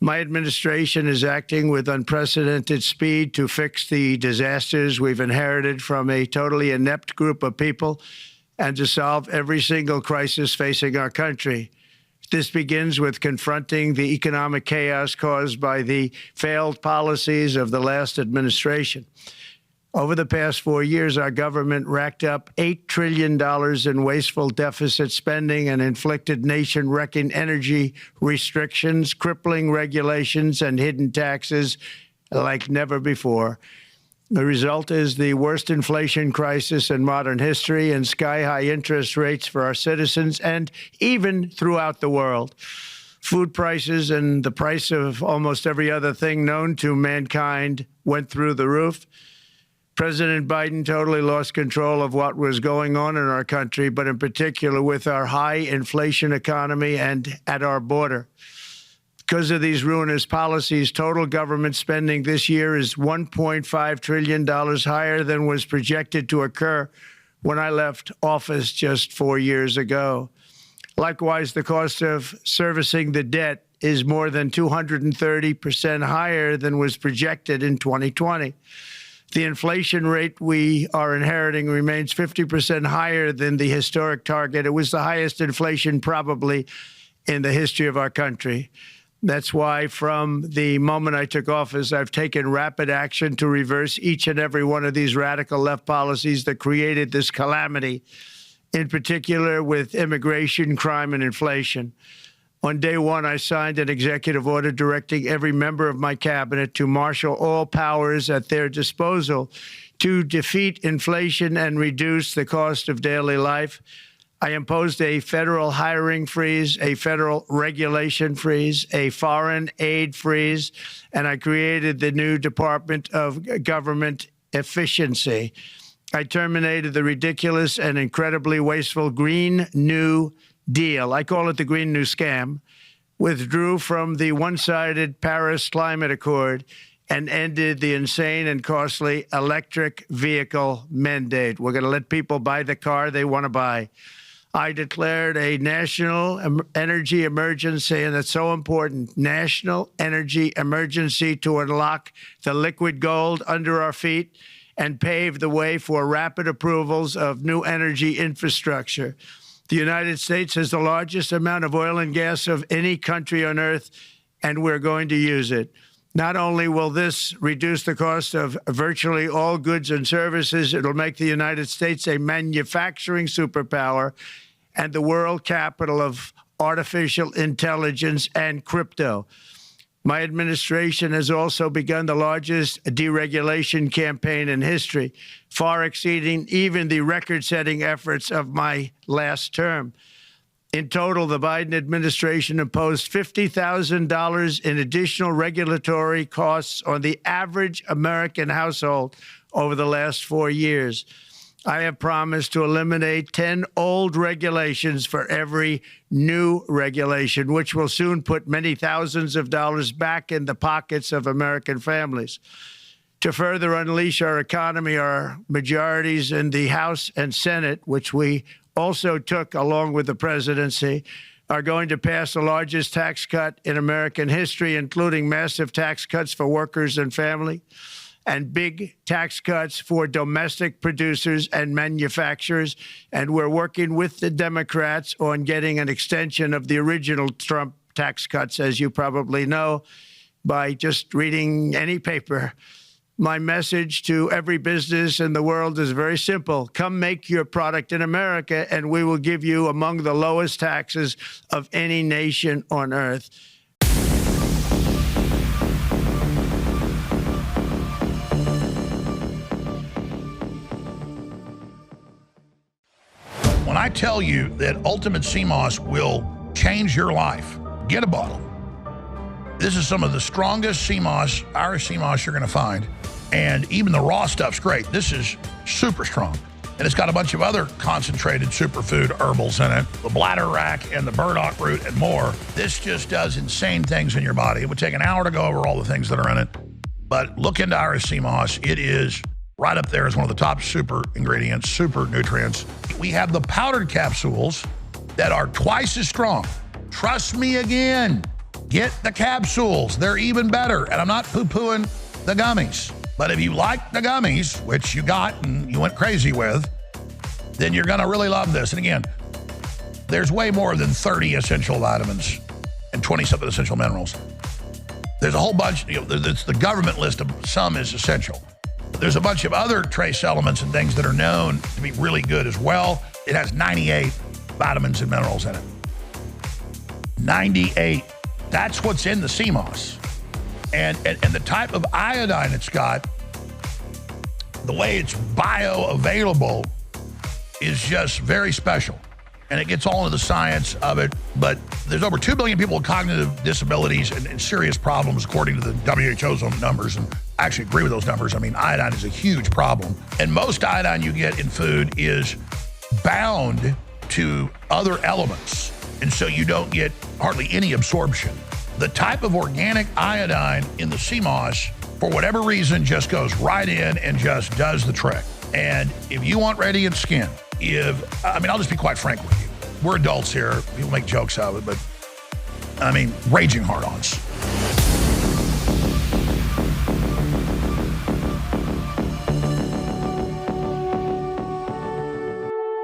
My administration is acting with unprecedented speed to fix the disasters we've inherited from a totally inept group of people and to solve every single crisis facing our country. This begins with confronting the economic chaos caused by the failed policies of the last administration. Over the past 4 years, our government racked up $8 trillion in wasteful deficit spending and inflicted nation-wrecking energy restrictions, crippling regulations, and hidden taxes like never before. The result is the worst inflation crisis in modern history and sky-high interest rates for our citizens and even throughout the world. Food prices and the price of almost every other thing known to mankind went through the roof. President Biden totally lost control of what was going on in our country, but in particular with our high inflation economy and at our border. Because of these ruinous policies, total government spending this year is $1.5 trillion higher than was projected to occur when I left office just 4 years ago. Likewise, the cost of servicing the debt is more than 230% higher than was projected in 2020. The inflation rate we are inheriting remains 50% higher than the historic target. It was the highest inflation probably in the history of our country. That's why from the moment I took office, I've taken rapid action to reverse each and every one of these radical left policies that created this calamity, in particular with immigration, crime, and inflation. On day one, I signed an executive order directing every member of my cabinet to marshal all powers at their disposal to defeat inflation and reduce the cost of daily life. I imposed a federal hiring freeze, a federal regulation freeze, a foreign aid freeze, and I created the new Department of Government Efficiency. I terminated the ridiculous and incredibly wasteful Green New Deal. I call it the Green New Scam, withdrew from the one-sided Paris Climate Accord, and ended the insane and costly electric vehicle mandate. We're going to let people buy the car they want to buy. I declared a national energy emergency, and that's so important, national energy emergency to unlock the liquid gold under our feet and pave the way for rapid approvals of new energy infrastructure. The United States has the largest amount of oil and gas of any country on earth, and we're going to use it. Not only will this reduce the cost of virtually all goods and services, it'll make the United States a manufacturing superpower and the world capital of artificial intelligence and crypto. My administration has also begun the largest deregulation campaign in history, far exceeding even the record-setting efforts of my last term. In total, the Biden administration imposed $50,000 in additional regulatory costs on the average American household over the last 4 years. I have promised to eliminate 10 old regulations for every new regulation, which will soon put many thousands of dollars back in the pockets of American families. To further unleash our economy, our majorities in the House and Senate, which we also took along with the presidency, are going to pass the largest tax cut in American history, including massive tax cuts for workers and family, and big tax cuts for domestic producers and manufacturers. And we're working with the Democrats on getting an extension of the original Trump tax cuts, as you probably know, by just reading any paper. My message to every business in the world is very simple. Come make your product in America, and we will give you among the lowest taxes of any nation on earth. When I tell you that Ultimate Sea Moss will change your life, get a bottle. This is some of the strongest sea moss, Irish sea moss you're going to find. And even the raw stuff's great. This is super strong. And it's got a bunch of other concentrated superfood herbals in it, the bladderwrack and the burdock root and more. This just does insane things in your body. It would take an hour to go over all the things that are in it. But look into Irish sea moss. It is right up there as one of the top super ingredients, super nutrients. We have the powdered capsules that are twice as strong. Trust me again. Get the capsules. They're even better. And I'm not poo-pooing the gummies. But if you like the gummies, which you got and you went crazy with, then you're going to really love this. And again, there's way more than 30 essential vitamins and 20-something essential minerals. There's a whole bunch, it's the government list of some is essential. There's a bunch of other trace elements and things that are known to be really good as well. It has 98 vitamins and minerals in it. 98. That's what's in the CMOS. And the type of iodine it's got, the way it's bioavailable is just very special. And it gets all into the science of it. But there's over 2 billion people with cognitive disabilities and serious problems, according to the WHO's own numbers. And I actually agree with those numbers. I mean, iodine is a huge problem. And most iodine you get in food is bound to other elements. And so you don't get hardly any absorption. The type of organic iodine in the CMOS, for whatever reason, just goes right in and just does the trick. And if you want radiant skin, I'll just be quite frank with you. We're adults here. People make jokes of it, but I mean, raging hard-ons.